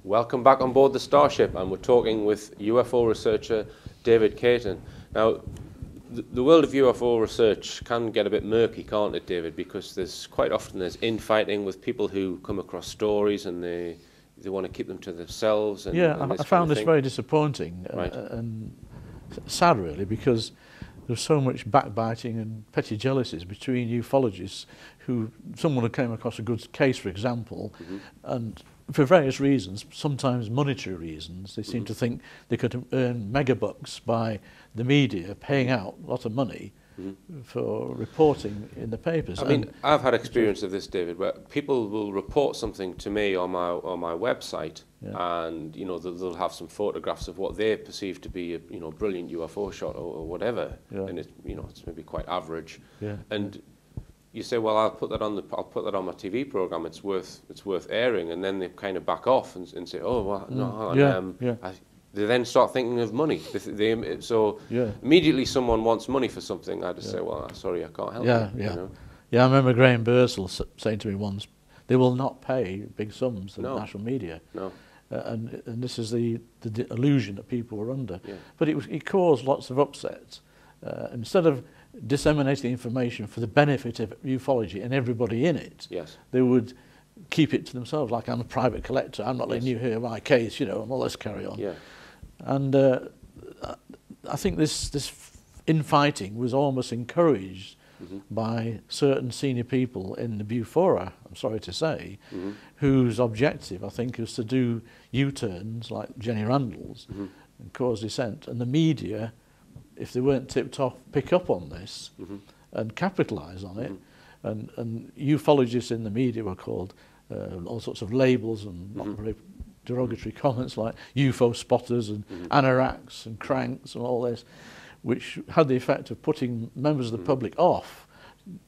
Welcome back on board the Starship, and we're talking with UFO researcher David Cayton. Now, the world of UFO research can get a bit murky, can't it, David? Because there's quite often infighting with people who come across stories and they want to keep them to themselves. And, yeah, and I found this very disappointing and sad, really, because there's so much backbiting and petty jealousies between ufologists who someone came across a good case, for example, and for various reasons, sometimes monetary reasons, they seem to think they could earn megabucks by the media paying out a lot of money for reporting in the papers. I mean, I've had experience of this, David, where people will report something to me on my website, and they'll have some photographs of what they perceive to be a brilliant UFO shot or whatever, and it's maybe quite average, and you say, well, I'll put that on my TV program. It's worth airing, and then they kind of back off and say, oh, well, no, they then start thinking of money. So immediately someone wants money for something, I just say, well, sorry, I can't help you. Yeah, I remember Graham Bursell saying to me once, they will not pay big sums to the national media. No. And this is the illusion that people were under. Yeah. But it caused lots of upsets. Instead of disseminating information for the benefit of ufology and everybody in it, they would keep it to themselves, like, I'm a private collector, I'm not letting you hear my case, and well, let's carry on. Yeah. And I think this infighting was almost encouraged by certain senior people in the Bufora, I'm sorry to say, whose objective, I think, is to do U-turns like Jenny Randall's and cause dissent, and the media, if they weren't tipped off, pick up on this and capitalise on it. And ufologists in the media were called all sorts of labels and not very derogatory comments like UFO spotters and anoraks and cranks and all this, which had the effect of putting members of the public off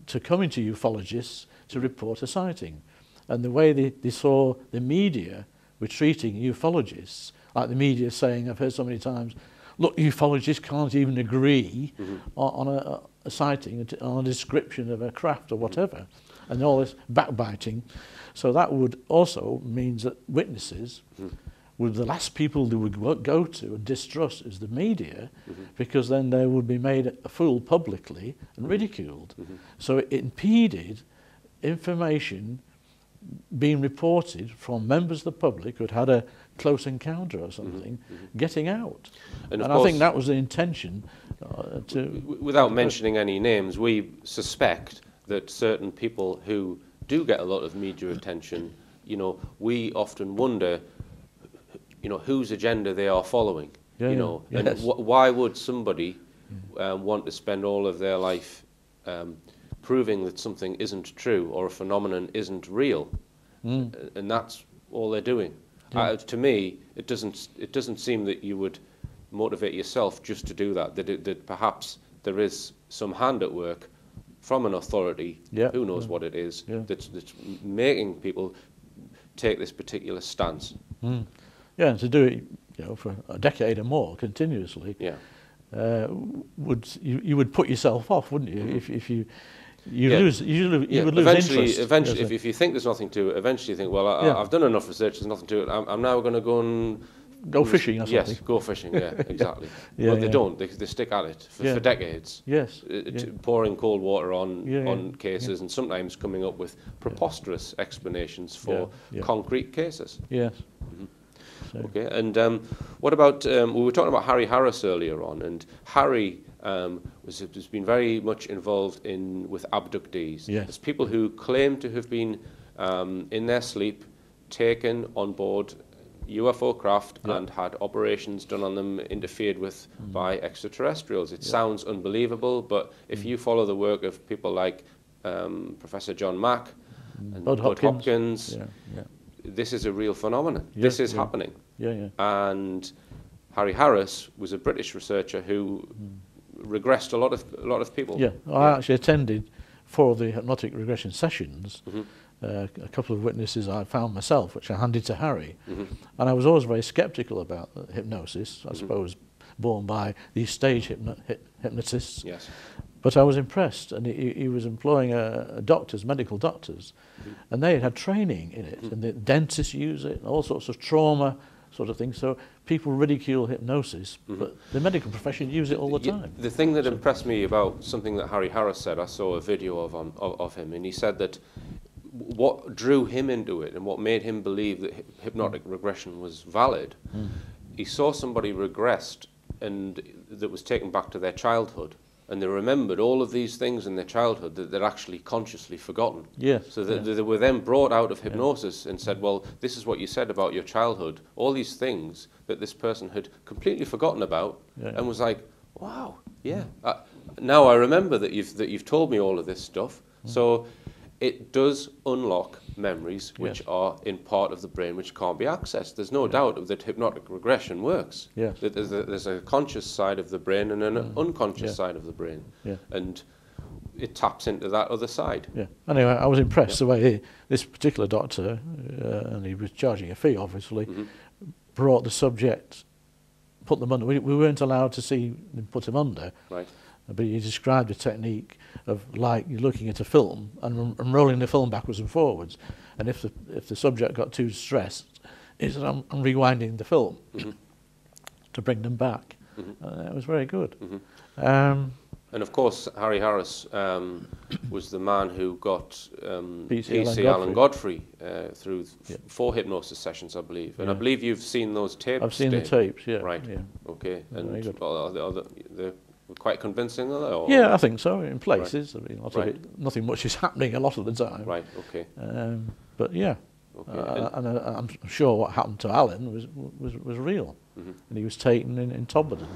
to coming to ufologists to report a sighting. And the way they saw the media were treating ufologists, like the media saying, I've heard so many times, look, ufologists can't even agree on a sighting, on a description of a craft or whatever, and all this backbiting. So that would also means that witnesses would the last people they would go to and distrust is the media, because then they would be made a fool publicly and ridiculed. So it impeded information being reported from members of the public who'd had a close encounter or something, getting out. And I think that was the intention. Without mentioning any names, we suspect that certain people who do get a lot of media attention, we often wonder, whose agenda they are following. And why would somebody want to spend all of their life proving that something isn't true or a phenomenon isn't real, and that's all they're doing. To me, it doesn't seem that you would motivate yourself just to do that. That perhaps there is some hand at work from an authority, who knows what it is, that's making people take this particular stance. Yeah, and to do it, for a decade or more continuously, you would put yourself off, wouldn't you? If you would lose interest. Eventually, if you think there's nothing to it, eventually you think, well, I've done enough research, there's nothing to it, I'm now going to go and... Go fishing or something. Yes, go fishing, exactly. But they don't, they stick at it for decades. Yes. Pouring cold water on cases and sometimes coming up with preposterous explanations for concrete cases. Yes. Okay, and what about, we were talking about Harry Harris earlier on, and Harry has been very much involved with abductees. There's people who claim to have been, in their sleep, taken on board UFO craft and had operations done on them interfered with by extraterrestrials. It sounds unbelievable, but if you follow the work of people like Professor John Mack and Bud Hopkins, this is a real phenomenon. This is happening. And Harry Harris was a British researcher who regressed a lot of people. I actually attended 4 of the hypnotic regression sessions. A couple of witnesses I found myself, which I handed to Harry. And I was always very sceptical about hypnosis, I suppose, born by these stage hypnotists. But I was impressed, and he was employing medical doctors, and they had training in it, and the dentists use it, and all sorts of trauma sort of things. So people ridicule hypnosis, but the medical profession use it all the time. The thing that impressed me about something that Harry Harris said, I saw a video of him, and he said that what drew him into it and what made him believe that hypnotic regression was valid, he saw somebody regressed and that was taken back to their childhood. And they remembered all of these things in their childhood that they're actually consciously forgotten. Yes. So that they were then brought out of hypnosis and said, well, this is what you said about your childhood. All these things that this person had completely forgotten about, and was like, wow, now I remember that you've told me all of this stuff. So it does unlock memories which are in part of the brain which can't be accessed. There's no doubt that hypnotic regression works. Yes. There's a conscious side of the brain and an unconscious side of the brain. Yeah. And it taps into that other side. Yeah. Anyway, I was impressed the way this particular doctor, and he was charging a fee obviously, brought the subject, put them under. We weren't allowed to see them put him under. Right. But he described a technique of like you're looking at a film and rolling the film backwards and forwards, and if the subject got too stressed, he said, I'm rewinding the film to bring them back. It was very good. And of course, Harry Harris was the man who got P.C. Alan Godfrey through 4 hypnosis sessions, I believe. And I believe you've seen those tapes. I've seen the tapes, yeah. Right. Yeah. Okay. And they're quite convincing, are they? Or? Yeah, I think so. In places, I mean, nothing much is happening a lot of the time. Right. Okay. But yeah, and I'm sure what happened to Alan was real, and he was taken in Toblerone.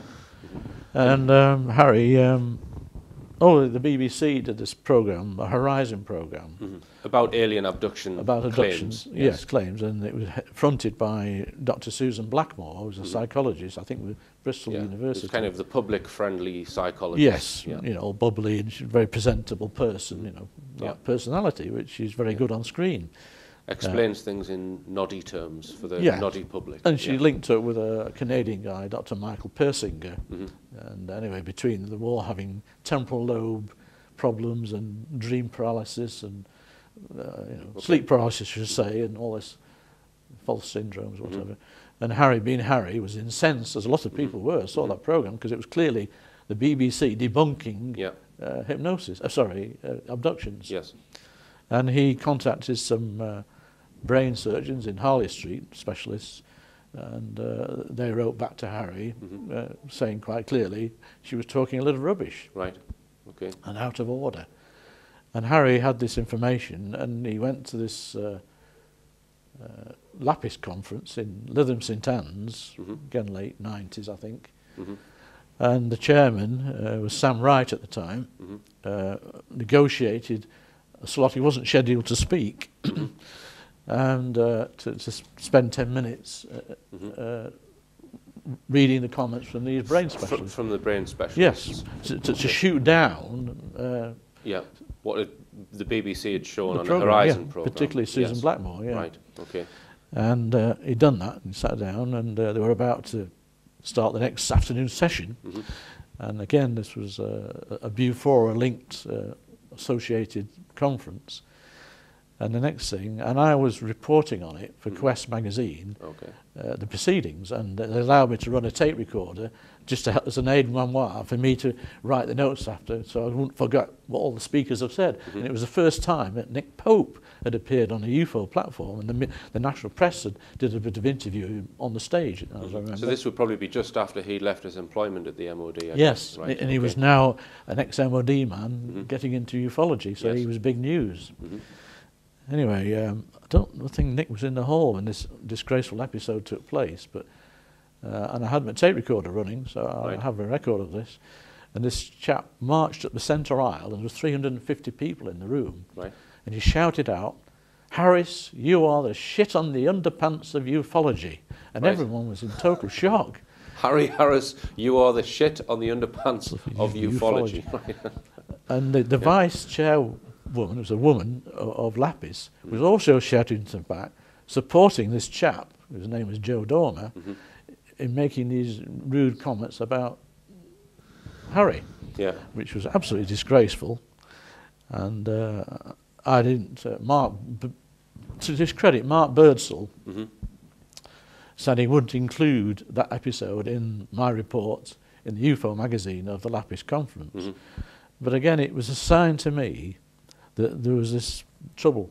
And Harry, the BBC did this program, a Horizon program, about alien abduction. About abductions, claims. Yes, claims, and it was fronted by Dr. Susan Blackmore, who was a psychologist, I think, with Bristol University. It's kind of the public-friendly psychologist. Yes, you know, bubbly and she's a very presentable person, you know, that personality, which is very good on screen. Explains things in noddy terms for the noddy public. And she linked up with a Canadian guy, Dr. Michael Persinger. And anyway, between them all having temporal lobe problems and dream paralysis and sleep paralysis, I should say, and all this false syndromes, whatever. And Harry, being Harry, was incensed, as a lot of people were, saw that program, because it was clearly the BBC debunking hypnosis, abductions. Yes. And he contacted some brain surgeons in Harley Street, specialists, and they wrote back to Harry saying quite clearly she was talking a little rubbish. Right. Okay. And out of order. And Harry had this information, and he went to this Lapis conference in Lytham St Anne's, again late 90s, I think. And the chairman was Sam Wright at the time, negotiated a slot. He wasn't scheduled to speak, and to spend 10 minutes reading the comments from these brain specialists. From the brain specialists? Yes, to shoot down... what the BBC had shown on the Horizon programme. Particularly Susan Blackmore, Right, okay. And he'd done that, and sat down, and they were about to start the next afternoon session. And again, this was a Bufora-linked associated conference. And the next thing, and I was reporting on it for Quest magazine, the proceedings, and they allowed me to run a tape recorder just to help as an aide-memoire for me to write the notes after, so I wouldn't forget what all the speakers have said. And it was the first time that Nick Pope had appeared on a UFO platform, and the national press did a bit of interview on the stage, as I remember. So this would probably be just after he left his employment at the MOD, I yes, guess, right? And he was now an ex-MOD man getting into ufology, so he was big news. Anyway, I don't think Nick was in the hall when this disgraceful episode took place, but and I had my tape recorder running, so I have a record of this. And this chap marched up the centre aisle, and there was 350 people in the room, and he shouted out, "Harris, you are the shit on the underpants of ufology," and everyone was in total shock. Harry Harris, you are the shit on the underpants of ufology. And the vice chairwoman, it was a woman of Lapis, was also shouting to the back, supporting this chap, whose name was Joe Dormer, in making these rude comments about Harry, Yeah. which was absolutely disgraceful. And I didn't, to discredit Mark Birdsall, said he wouldn't include that episode in my report in the UFO magazine of the Lapis conference. But again, it was a sign to me that there was this trouble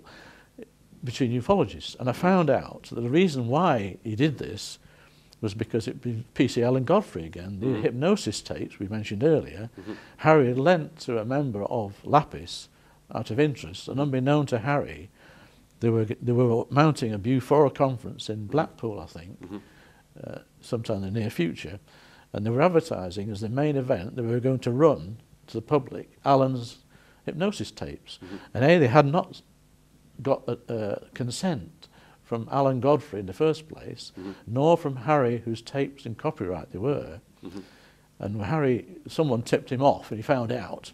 between ufologists. And I found out that the reason why he did this was because it was P.C. Allen Godfrey again, the hypnosis tapes we mentioned earlier. Harry had lent to a member of Lapis out of interest, and unbeknown to Harry, they were mounting a Bufora conference in Blackpool, I think, sometime in the near future, and they were advertising as the main event. They were going to run to the public Allen's hypnosis tapes, and they had not got consent from Allen Godfrey in the first place, nor from Harry, whose tapes and copyright they were. And Harry, someone tipped him off, and he found out,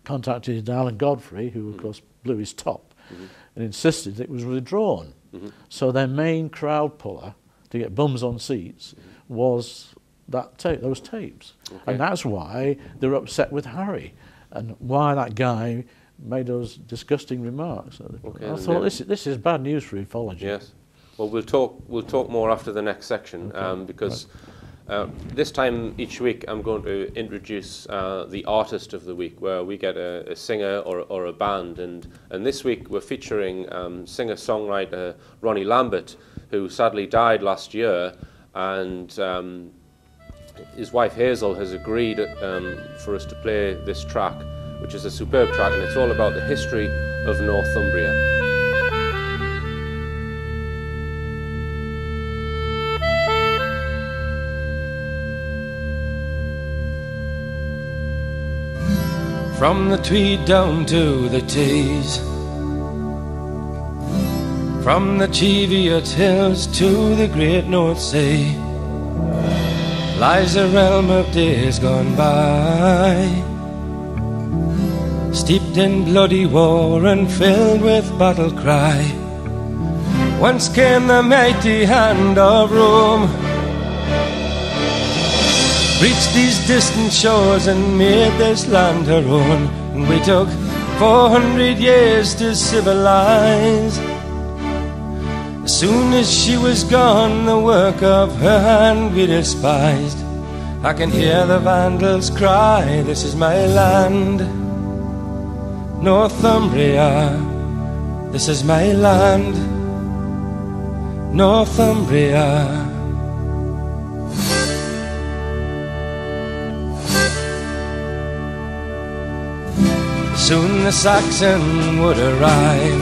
contacted Allen Godfrey, who of course blew his top, and insisted it was withdrawn. So their main crowd puller to get bums on seats was that those tapes. And that's why they were upset with Harry, and why that guy made those disgusting remarks. I thought this is bad news for ufology. Yes. Well, we'll talk more after the next section, because this time each week I'm going to introduce the artist of the week, where we get a singer or a band, and this week we're featuring singer-songwriter Ronnie Lambert, who sadly died last year, and his wife Hazel has agreed for us to play this track, which is a superb track, and it's all about the history of Northumbria. From the Tweed down to the Tees, from the Cheviot Hills to the Great North Sea, lies a realm of days gone by, steeped in bloody war and filled with battle cry. Once came the mighty hand of Rome, reached these distant shores and made this land her own. And we took 400 years to civilize. As soon as she was gone, the work of her hand we despised. I can hear the Vandals cry, this is my land, Northumbria, this is my land, Northumbria. Soon the Saxon would arrive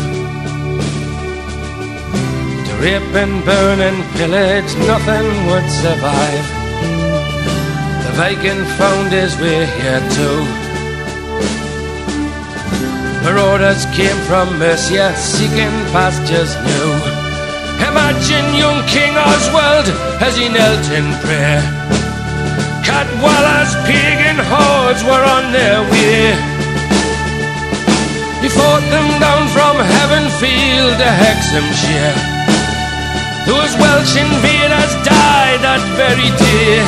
to rape and burn and pillage, nothing would survive. The Viking found his way here too. Marauders came from Mercia, seeking pastures new. Imagine young King Oswald as he knelt in prayer. Cadwallader's pagan hordes were on their way. He fought them down from Heavenfield to Hexhamshire. Those Welsh invaders died that very day.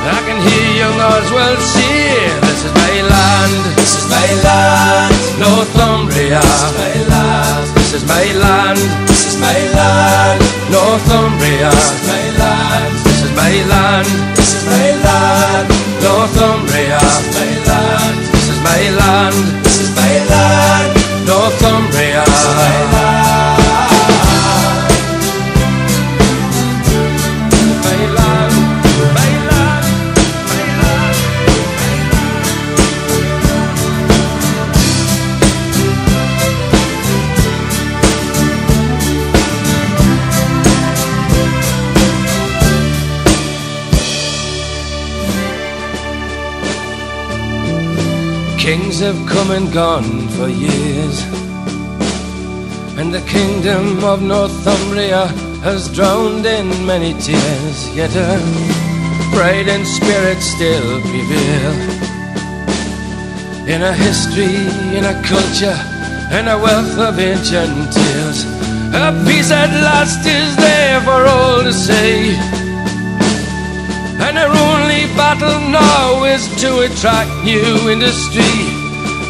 I can hear young Oswald say, this is my land, this is my land, Northumbria, this is my land, this is my land, Northumbria, this is my land, this is my land, Northumbria, this is my land, this is my land, Northumbria, this is my land. Kings have come and gone for years, and the kingdom of Northumbria has drowned in many tears. Yet her pride and spirit still prevail, in a history, in a culture, and a wealth of ancient tales. Her peace at last is there for all to see, and their only battle now is to attract new industry.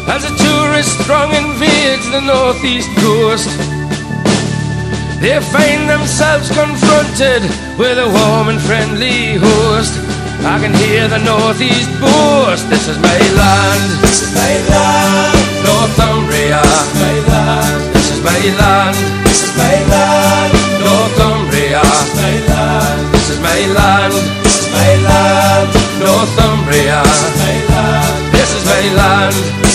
As a tourist throng invades the northeast coast, they find themselves confronted with a warm and friendly host. I can hear the northeast boast, this is my land, this is my land, Northumbria, this is my land, this is my land, this is my land, Northumbria, this is my land, this is my land, Northumbria, this is my land.